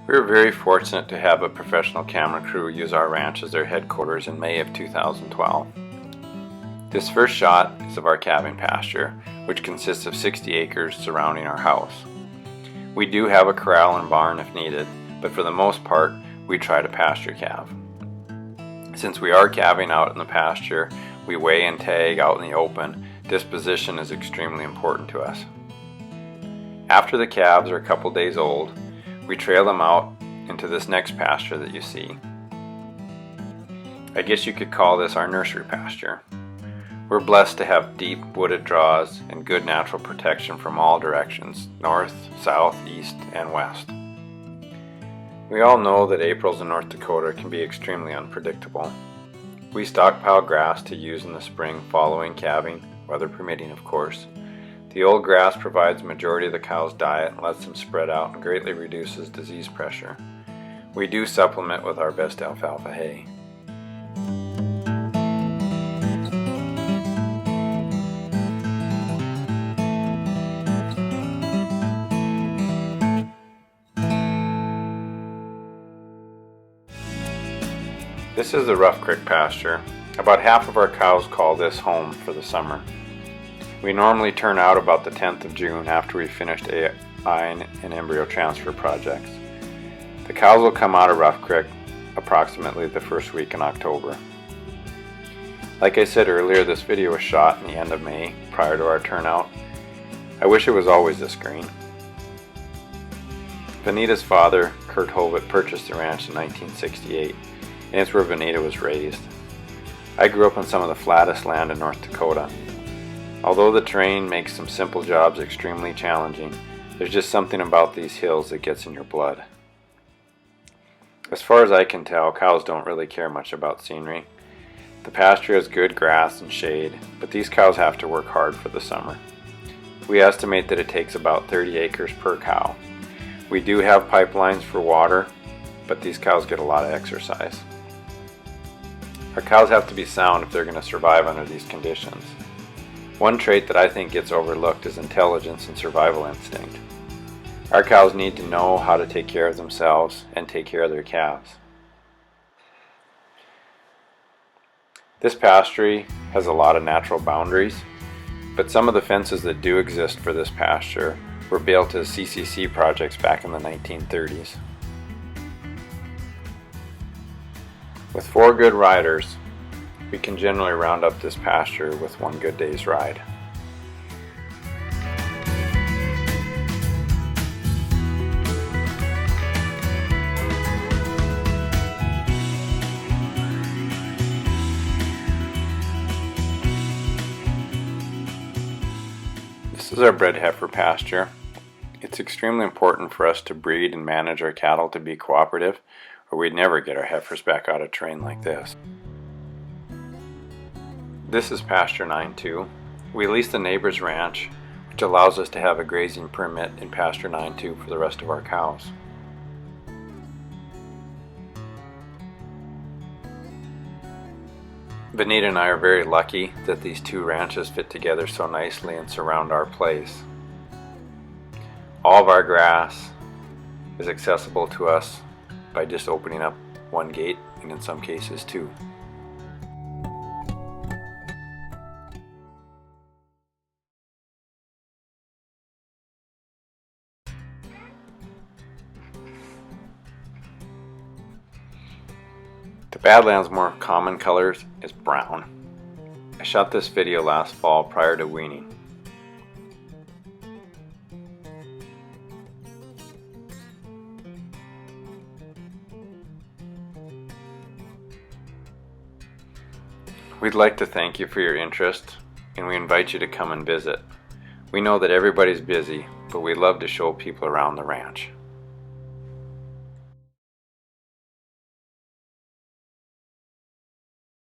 We were very fortunate to have a professional camera crew use our ranch as their headquarters in May of 2012. This first shot is of our calving pasture, which consists of 60 acres surrounding our house. We do have a corral and barn if needed, but for the most part, we try to pasture calve. Since we are calving out in the pasture, we weigh and tag out in the open. Disposition is extremely important to us. After the calves are a couple days old, we trail them out into this next pasture that you see. I guess you could call this our nursery pasture. We're blessed to have deep wooded draws and good natural protection from all directions, north, south, east, and west. We all know that Aprils in North Dakota can be extremely unpredictable. We stockpile grass to use in the spring following calving, weather permitting of course. The old grass provides the majority of the cow's diet and lets them spread out and greatly reduces disease pressure. We do supplement with our best alfalfa hay. This is the Rough Creek pasture. About half of our cows call this home for the summer. We normally turn out about the 10th of June after we've finished eyeing and embryo transfer projects. The cows will come out of Rough Creek approximately the first week in October. Like I said earlier, this video was shot in the end of May prior to our turnout. I wish it was always this green. Vanita's father, Kurt Hovitt, purchased the ranch in 1968. And it's where Vanita was raised. I grew up on some of the flattest land in North Dakota. Although the terrain makes some simple jobs extremely challenging, there's just something about these hills that gets in your blood. As far as I can tell, cows don't really care much about scenery. The pasture has good grass and shade, but these cows have to work hard for the summer. We estimate that it takes about 30 acres per cow. We do have pipelines for water, but these cows get a lot of exercise. Our cows have to be sound if they're going to survive under these conditions. One trait that I think gets overlooked is intelligence and survival instinct. Our cows need to know how to take care of themselves and take care of their calves. This pasture has a lot of natural boundaries, but some of the fences that do exist for this pasture were built as CCC projects back in the 1930s. With 4 good riders, we can generally round up this pasture with 1 good day's ride. This is our bred heifer pasture. It's extremely important for us to breed and manage our cattle to be cooperative, or we'd never get our heifers back out of terrain like this. This is pasture 9-2. We lease the neighbor's ranch, which allows us to have a grazing permit in pasture 9-2 for the rest of our cows. Vanita and I are very lucky that these 2 ranches fit together so nicely and surround our place. All of our grass is accessible to us by just opening up 1 gate, and in some cases 2. The Badlands' more common colors is brown. I shot this video last fall prior to weaning. We'd like to thank you for your interest, and we invite you to come and visit. We know that everybody's busy, but we love to show people around the ranch.